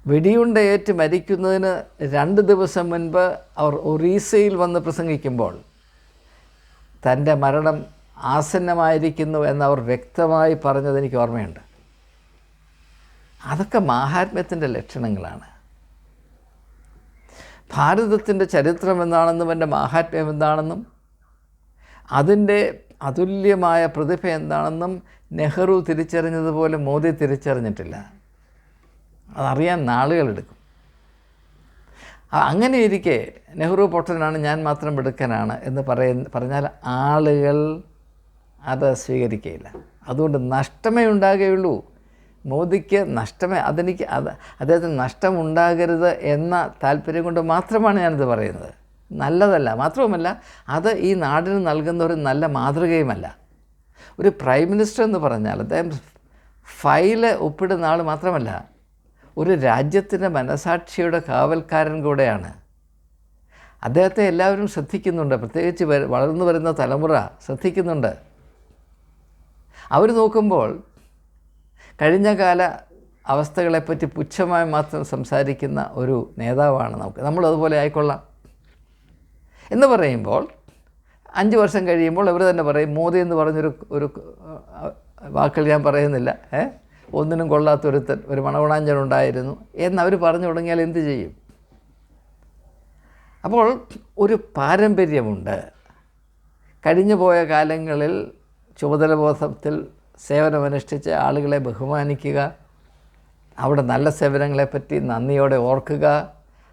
Speaker 1: വെടിയുണ്ടയേറ്റ് മരിക്കുന്നതിന് 2 ദിവസം മുൻപ് അവർ ഒറീസയിൽ വന്ന് പ്രസംഗിക്കുമ്പോൾ തൻ്റെ മരണം ആസന്നമായിരിക്കുന്നു എന്നവർ വ്യക്തമായി പറഞ്ഞത് എനിക്ക് ഓർമ്മയുണ്ട്. അതൊക്കെ മാഹാത്മ്യത്തിൻ്റെ ലക്ഷണങ്ങളാണ്. ഭാരതത്തിൻ്റെ ചരിത്രം എന്താണെന്നും എൻ്റെ മാഹാത്മ്യം എന്താണെന്നും അതിൻ്റെ അതുല്യമായ പ്രതിഭ എന്താണെന്നും നെഹ്റു തിരിച്ചറിഞ്ഞതുപോലെ മോദി തിരിച്ചറിഞ്ഞിട്ടില്ല. അതറിയാൻ നാളുകളെടുക്കും. അങ്ങനെ ഇരിക്കെ നെഹ്റു പൊട്ടനാണ്, ഞാൻ മാത്രം മിടുക്കനാണ് എന്ന് പറഞ്ഞാൽ ആളുകൾ അത് സ്വീകരിക്കുകയില്ല. അതുകൊണ്ട് നഷ്ടമേ ഉണ്ടാകുകയുള്ളൂ. മോദിക്ക് അദ്ദേഹത്തിന് നഷ്ടമുണ്ടാകരുത് എന്ന താല്പര്യം കൊണ്ട് മാത്രമാണ് ഞാനിത് പറയുന്നത്. നല്ലതല്ല. മാത്രവുമല്ല, അത് ഈ നാടിന് നൽകുന്ന ഒരു നല്ല മാതൃകയുമല്ല. ഒരു പ്രൈം മിനിസ്റ്റർ എന്ന് പറഞ്ഞാൽ അദ്ദേഹം ഫയല് ഒപ്പിടുന്ന ആൾ മാത്രമല്ല, ഒരു രാജ്യത്തിൻ്റെ മനസാക്ഷിയുടെ കാവൽക്കാരൻ കൂടെയാണ്. അദ്ദേഹത്തെ എല്ലാവരും ശ്രദ്ധിക്കുന്നുണ്ട്. പ്രത്യേകിച്ച് വളർന്നു വരുന്ന തലമുറ ശ്രദ്ധിക്കുന്നുണ്ട്. അവർ നോക്കുമ്പോൾ കഴിഞ്ഞ കാല അവസ്ഥകളെപ്പറ്റി പുച്ഛമായി മാത്രം സംസാരിക്കുന്ന ഒരു നേതാവാണ് നമ്മളതുപോലെ ആയിക്കൊള്ളാം എന്ന് പറയുമ്പോൾ 5 വർഷം കഴിയുമ്പോൾ അവർ തന്നെ പറയും, മോദി എന്ന് പറഞ്ഞൊരു വാക്കുകൾ ഞാൻ പറയുന്നില്ല, ഒന്നിനും കൊള്ളാത്തൊരുത്തൻ, ഒരു മണവണാഞ്ചനുണ്ടായിരുന്നു എന്നവർ പറഞ്ഞു തുടങ്ങിയാൽ എന്ത് ചെയ്യും? അപ്പോൾ ഒരു പാരമ്പര്യമുണ്ട്. കഴിഞ്ഞു പോയ കാലങ്ങളിൽ ചുമതലബോധത്തിൽ സേവനമനുഷ്ഠിച്ച ആളുകളെ ബഹുമാനിക്കുക, അവിടെ നല്ല സേവനങ്ങളെപ്പറ്റി നന്ദിയോടെ ഓർക്കുക,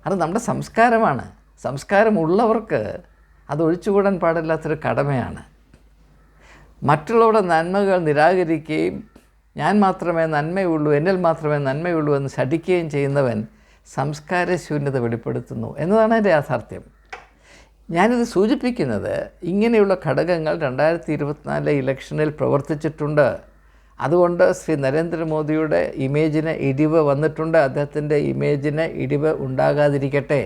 Speaker 1: അത് നമ്മുടെ സംസ്കാരമാണ്. സംസ്കാരമുള്ളവർക്ക് അത് ഒഴിച്ചുകൂടാൻ പാടില്ലാത്തൊരു കടമയാണ്. മറ്റുള്ളവരുടെ നന്മകൾ നിരാകരിക്കുകയും ഞാൻ മാത്രമേ നന്മയുള്ളൂ, എന്നിൽ മാത്രമേ നന്മയുള്ളൂ എന്ന് ശഠിക്കുകയും ചെയ്യുന്നവൻ സംസ്കാരശൂന്യത വെളിപ്പെടുത്തുന്നു എന്നതാണ് എൻ്റെ യാഥാർത്ഥ്യം. ഞാനിത് സൂചിപ്പിക്കുന്നത് ഇങ്ങനെയുള്ള ഘടകങ്ങൾ 2024 ഇലക്ഷനിൽ പ്രവർത്തിച്ചിട്ടുണ്ട്. അതുകൊണ്ട് ശ്രീ നരേന്ദ്രമോദിയുടെ ഇമേജിന് ഇടിവ് വന്നിട്ടുണ്ട്. അദ്ദേഹത്തിൻ്റെ ഇമേജിന് ഇടിവ് ഉണ്ടാകാതിരിക്കട്ടെ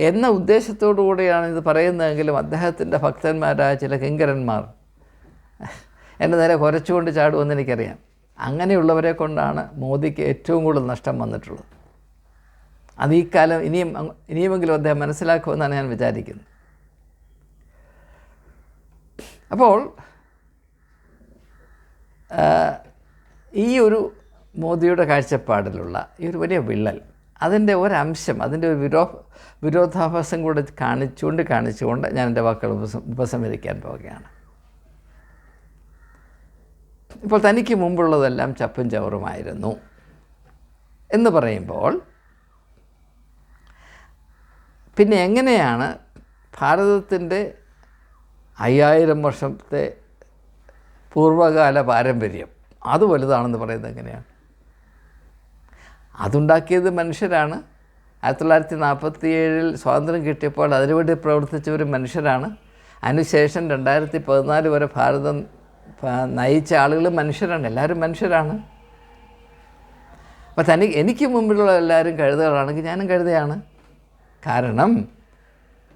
Speaker 1: എന്ന ഉദ്ദേശത്തോടു കൂടിയാണ് ഇത് പറയുന്നതെങ്കിലും അദ്ദേഹത്തിൻ്റെ ഭക്തന്മാരായ ചില കിങ്കരന്മാർ എൻ്റെ നേരെ കുരച്ചുകൊണ്ട് ചാടുമെന്ന് എനിക്കറിയാം. അങ്ങനെയുള്ളവരെ കൊണ്ടാണ് മോദിക്ക് ഏറ്റവും കൂടുതൽ നഷ്ടം വന്നിട്ടുള്ളത്. അത് ഈ കാലം ഇനിയുമെങ്കിലും അദ്ദേഹം മനസ്സിലാക്കുമെന്നാണ് ഞാൻ വിചാരിക്കുന്നത്. അപ്പോൾ ഈ ഒരു മോദിയുടെ കാഴ്ചപ്പാടിലുള്ള ഈ ഒരു വലിയ വിള്ളൽ, അതിൻ്റെ ഒരംശം, അതിൻ്റെ ഒരു വിരോധാഭാസം കൂടെ കാണിച്ചുകൊണ്ട് ഞാൻ എൻ്റെ വാക്കുകൾ ഉപസംഹരിക്കാൻ പോവുകയാണ്. ഇപ്പോൾ തനിക്ക് മുമ്പുള്ളതെല്ലാം ചപ്പും ചവറുമായിരുന്നു എന്ന് പറയുമ്പോൾ പിന്നെ എങ്ങനെയാണ് ഭാരതത്തിൻ്റെ 5000 വർഷത്തെ പൂർവ്വകാല പാരമ്പര്യം അത് വലുതാണെന്ന് പറയുന്നത് എങ്ങനെയാണ്? അതുണ്ടാക്കിയത് മനുഷ്യരാണ്. 1947 സ്വാതന്ത്ര്യം കിട്ടിയപ്പോൾ അതിനുവേണ്ടി പ്രവർത്തിച്ചവർ മനുഷ്യരാണ്. അതിനുശേഷം 2014 വരെ ഭാരതം നയിച്ച ആളുകൾ മനുഷ്യരാണ്. എല്ലാവരും മനുഷ്യരാണ്. അപ്പം എനിക്ക് മുമ്പിലുള്ള എല്ലാവരും കഴുതകളാണെങ്കിൽ ഞാനും കഴുതയാണ്. കാരണം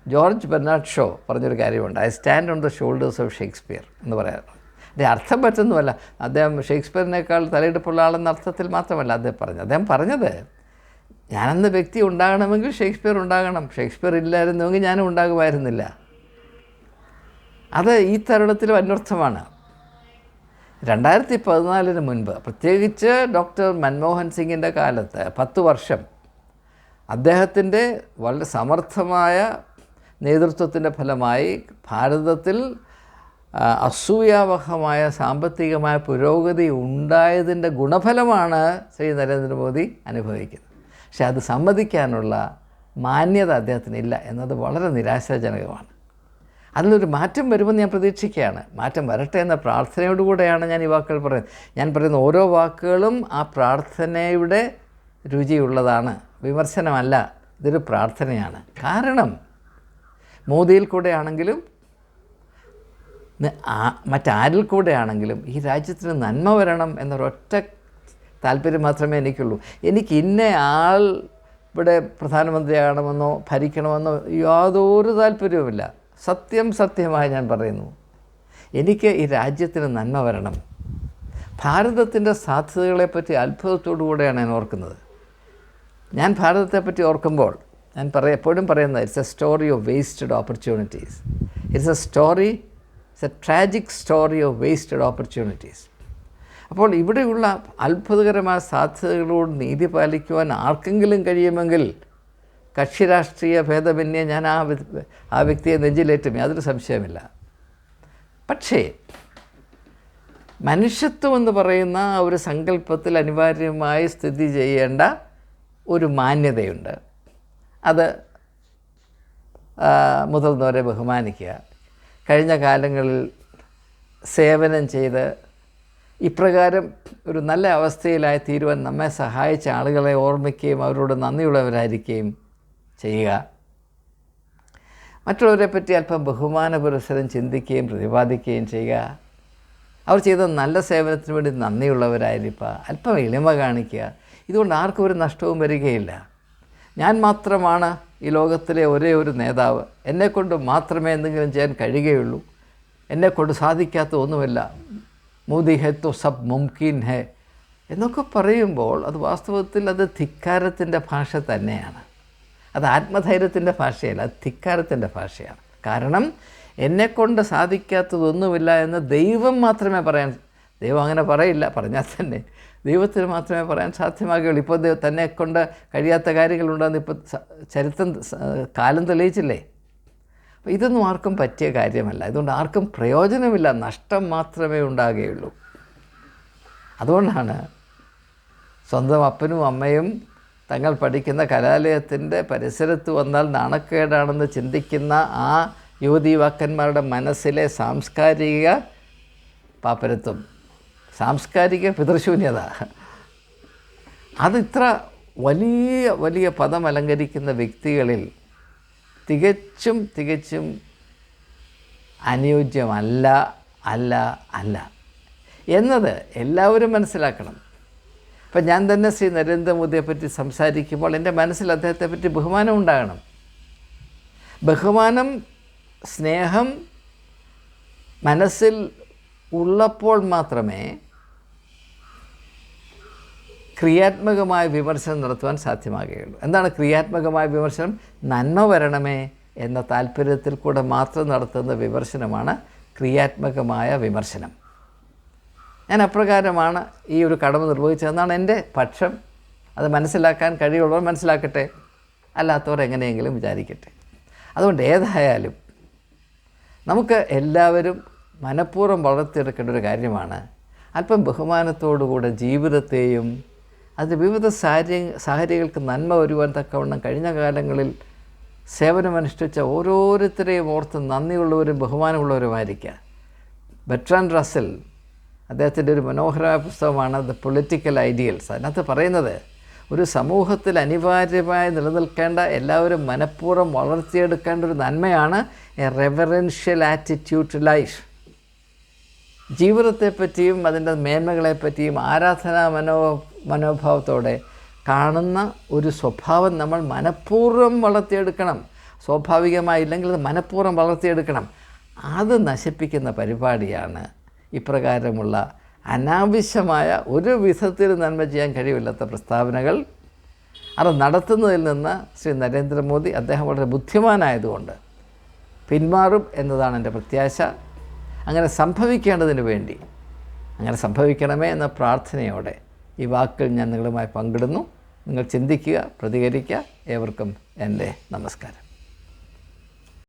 Speaker 1: ജോർജ് ബെർണാഡ് ഷോ പറഞ്ഞൊരു കാര്യമുണ്ട്, I stand on the shoulders of Shakespeare എന്ന് പറയാറുണ്ട്. അതിൻ്റെ അർത്ഥം പറ്റുന്നുമല്ല, അദ്ദേഹം ഷേക്സ്പിയറിനേക്കാൾ തലയെടുപ്പുള്ള ആളെന്ന അർത്ഥത്തിൽ മാത്രമല്ല അദ്ദേഹം പറഞ്ഞത് ഞാനെന്ന വ്യക്തി ഉണ്ടാകണമെങ്കിൽ ഷേക്സ്പിയർ ഉണ്ടാകണം, ഷേക്സ്പിയർ ഇല്ലായിരുന്നുവെങ്കിൽ ഞാനും ഉണ്ടാകുമായിരുന്നില്ല. അത് ഈ തരുണത്തിലും അന്വർത്ഥമാണ്. 2014 മുൻപ്, പ്രത്യേകിച്ച് ഡോക്ടർ മൻമോഹൻ സിംഗിൻ്റെ കാലത്ത് 10 വർഷം അദ്ദേഹത്തിൻ്റെ വളരെ സമർത്ഥമായ നേതൃത്വത്തിൻ്റെ ഫലമായി ഭാരതത്തിൽ അസൂയാവഹമായ സാമ്പത്തികമായ പുരോഗതി ഉണ്ടായതിൻ്റെ ഗുണഫലമാണ് ശ്രീ നരേന്ദ്രമോദി അനുഭവിക്കുന്നത്. പക്ഷെ അത് സമ്മതിക്കാനുള്ള മാന്യത അദ്ദേഹത്തിനില്ല എന്നത് വളരെ നിരാശാജനകമാണ്. അതിലൊരു മാറ്റം വരുമെന്ന് ഞാൻ പ്രതീക്ഷിക്കുകയാണ്. മാറ്റം വരട്ടെ എന്ന പ്രാർത്ഥനയോടുകൂടെയാണ് ഞാൻ ഈ വാക്കുകൾ പറയുന്നത്. ഞാൻ പറയുന്ന ഓരോ വാക്കുകളും ആ പ്രാർത്ഥനയുടെ രുചിയുള്ളതാണ്, വിമർശനമല്ല, ഇതൊരു പ്രാർത്ഥനയാണ്. കാരണം മോദിയിൽ കൂടെ ആണെങ്കിലും മറ്റാരിൽ കൂടെ ആണെങ്കിലും ഈ രാജ്യത്തിന് നന്മ വരണം എന്നൊരൊറ്റ താല്പര്യം മാത്രമേ എനിക്കുള്ളൂ. എനിക്ക് ഇന്ന ആൾ ഇവിടെ പ്രധാനമന്ത്രിയാകണമെന്നോ ഭരിക്കണമെന്നോ യാതൊരു താല്പര്യവുമില്ല. സത്യമായി ഞാൻ പറയുന്നു, എനിക്ക് ഈ രാജ്യത്തിന് നന്മ വരണം. ഭാരതത്തിൻ്റെ സാധ്യതകളെപ്പറ്റി അത്ഭുതത്തോടു കൂടെയാണ് ഞാൻ ഓർക്കുന്നത്. ഞാൻ ഭാരതത്തെപ്പറ്റി ഓർക്കുമ്പോൾ ഞാൻ എപ്പോഴും പറയുന്നത് it's A story of wasted opportunities. It's A tragic story of wasted opportunities. അപ്പോൾ ഇവിടെയുള്ള അത്ഭുതകരമായ സാധ്യതകളോട് നീതി പാലിക്കുവാൻ ആർക്കെങ്കിലും കഴിയുമെങ്കിൽ കക്ഷി രാഷ്ട്രീയ ഭേദമന്യേ ഞാൻ ആ വ്യക്തിയെ നെഞ്ചിലേറ്റും, യാതൊരു സംശയമില്ല. പക്ഷേ മനുഷ്യത്വം എന്ന് പറയുന്ന ഒരു സങ്കല്പത്തിൽ അനിവാര്യമായി സ്ഥിതി ചെയ്യേണ്ട ഒരു മാന്യതയുണ്ട്. അത് മുതിർന്നവരെ ബഹുമാനിക്കുക, കഴിഞ്ഞ കാലങ്ങളിൽ സേവനം ചെയ്ത് ഇപ്രകാരം ഒരു നല്ല അവസ്ഥയിലായി തീരുവാൻ നമ്മെ സഹായിച്ച ആളുകളെ ഓർമ്മിക്കുകയും അവരോട് നന്ദിയുള്ളവരായിരിക്കുകയും ചെയ്യുക, മറ്റുള്ളവരെ പറ്റി അല്പം ബഹുമാന പുരസ്സരം ചിന്തിക്കുകയും പ്രതിപാദിക്കുകയും ചെയ്യുക, അവർ ചെയ്ത നല്ല സേവനത്തിന് വേണ്ടി നന്ദിയുള്ളവരായിരിക്കുക, അല്പം എളിമ കാണിക്കുക. ഇതുകൊണ്ട് ആർക്കും ഒരു നഷ്ടവും വരികയില്ല. ഞാൻ മാത്രമാണ് ഈ ലോകത്തിലെ ഒരേ ഒരു നേതാവ്, എന്നെക്കൊണ്ട് മാത്രമേ എന്തെങ്കിലും ചെയ്യാൻ കഴിയുകയുള്ളൂ, എന്നെക്കൊണ്ട് സാധിക്കാത്ത ഒന്നുമില്ല, മോദി ഹെ തോ സബ് മുംകിൻ ഹെ എന്നൊക്കെ പറയുമ്പോൾ അത് വാസ്തവത്തിൽ അത് ധിക്കാരത്തിൻ്റെ ഭാഷ തന്നെയാണ്. അത് ആത്മധൈര്യത്തിൻ്റെ ഭാഷയല്ല, അത് ധിക്കാരത്തിൻ്റെ ഭാഷയാണ്. കാരണം എന്നെക്കൊണ്ട് സാധിക്കാത്തതൊന്നുമില്ല എന്ന് ദൈവം മാത്രമേ ദൈവം അങ്ങനെ പറയില്ല, പറഞ്ഞാൽ തന്നെ ദൈവത്തിന് മാത്രമേ പറയാൻ സാധ്യമാകുകയുള്ളൂ. ഇപ്പോൾ തന്നെ കൊണ്ട് കഴിയാത്ത കാര്യങ്ങളുണ്ടെന്ന് ഇപ്പോൾ കാലം തെളിയിച്ചില്ലേ. അപ്പോൾ ഇതൊന്നും ആർക്കും പറ്റിയ കാര്യമല്ല. ഇതുകൊണ്ട് ആർക്കും പ്രയോജനമില്ല, നഷ്ടം മാത്രമേ ഉണ്ടാകുകയുള്ളൂ. അതുകൊണ്ടാണ് സ്വന്തം അപ്പനും അമ്മയും തങ്ങൾ പഠിക്കുന്ന കലാലയത്തിൻ്റെ പരിസരത്ത് വന്നാൽ നാണക്കേടാണെന്ന് ചിന്തിക്കുന്ന ആ യുവതീ യുവാക്കന്മാരുടെ മനസ്സിലെ സാംസ്കാരിക പാപ്പരത്വം, സാംസ്കാരിക പിതൃശൂന്യത, അതിത്ര വലിയ വലിയ പദം അലങ്കരിക്കുന്ന വ്യക്തികളിൽ തികച്ചും അനുയോജ്യമല്ല എന്നത് എല്ലാവരും മനസ്സിലാക്കണം. ഇപ്പം ഞാൻ തന്നെ ശ്രീ നരേന്ദ്രമോദിയെപ്പറ്റി സംസാരിക്കുമ്പോൾ എൻ്റെ മനസ്സിൽ അദ്ദേഹത്തെപ്പറ്റി ബഹുമാനം ഉണ്ടാകണം. ബഹുമാനം, സ്നേഹം മനസ്സിൽ ഉള്ളപ്പോൾ മാത്രമേ ക്രിയാത്മകമായ വിമർശനം നടത്തുവാൻ സാധ്യമാകുകയുള്ളൂ. എന്താണ് ക്രിയാത്മകമായ വിമർശനം? നന്മ വരണമേ എന്ന താല്പര്യത്തിൽ കൂടെ മാത്രം നടത്തുന്ന വിമർശനമാണ് ക്രിയാത്മകമായ വിമർശനം. ഞാൻ അപ്രകാരമാണ് ഈ ഒരു കടമ നിർവഹിച്ചതെന്നാണ് എൻ്റെ പക്ഷം. അത് മനസ്സിലാക്കാൻ കഴിയുള്ളവർ മനസ്സിലാക്കട്ടെ, അല്ലാത്തവർ എങ്ങനെയെങ്കിലും വിചാരിക്കട്ടെ. അതുകൊണ്ട് ഏതായാലും നമുക്ക് എല്ലാവരും മനഃപൂർവ്വം വളർത്തിയെടുക്കേണ്ട ഒരു കാര്യമാണ് അല്പം ബഹുമാനത്തോടുകൂടെ ജീവിതത്തെയും അതിൻ്റെ വിവിധ സാഹചര്യങ്ങൾക്ക് നന്മ വരുവാൻ തക്കവണ്ണം കഴിഞ്ഞ കാലങ്ങളിൽ സേവനമനുഷ്ഠിച്ച ഓരോരുത്തരെയും ഓർത്ത് നന്ദിയുള്ളവരും ബഹുമാനമുള്ളവരുമായിരിക്കുക. ബെർട്രാൻഡ് റസ്സൽ, അദ്ദേഹത്തിൻ്റെ ഒരു മനോഹരമായ പുസ്തകമാണ് ദ പൊളിറ്റിക്കൽ ഐഡിയൽസ്. അതിനകത്ത് പറയുന്നത് ഒരു സമൂഹത്തിൽ അനിവാര്യമായി നിലനിൽക്കേണ്ട, എല്ലാവരും മനഃപൂർവ്വം വളർത്തിയെടുക്കേണ്ട ഒരു നന്മയാണ് എ റെവറൻഷ്യൽ ആറ്റിറ്റ്യൂഡ് ടു ലൈഫ്. ജീവിതത്തെപ്പറ്റിയും അതിൻ്റെ മേന്മകളെപ്പറ്റിയും ആരാധനാ മനോഭാവത്തോടെ കാണുന്ന ഒരു സ്വഭാവം നമ്മൾ മനഃപൂർവ്വം വളർത്തിയെടുക്കണം. സ്വാഭാവികമായില്ലെങ്കിൽ അത് മനഃപൂർവ്വം വളർത്തിയെടുക്കണം. അത് നശിപ്പിക്കുന്ന പരിപാടിയാണ് ഇപ്രകാരമുള്ള അനാവശ്യമായ ഒരു വിധത്തിൽ നന്മ ചെയ്യാൻ കഴിവില്ലാത്ത പ്രസ്താവനകൾ. അത് നടത്തുന്നതിൽ നിന്ന് ശ്രീ നരേന്ദ്രമോദി അദ്ദേഹം വളരെ ബുദ്ധിമാനായതുകൊണ്ട് പിന്മാറും എന്നതാണ് എൻ്റെ പ്രത്യാശ. അങ്ങനെ സംഭവിക്കേണ്ടതിന് വേണ്ടി അങ്ങനെ സംഭവിക്കണമേ എന്ന പ്രാർത്ഥനയോടെ ഈ വാക്കുകൾ ഞാൻ നിങ്ങളുമായി പങ്കിടുന്നു. നിങ്ങൾ ചിന്തിക്കുക, പ്രതികരിക്കുക. ഏവർക്കും എൻ്റെ നമസ്കാരം.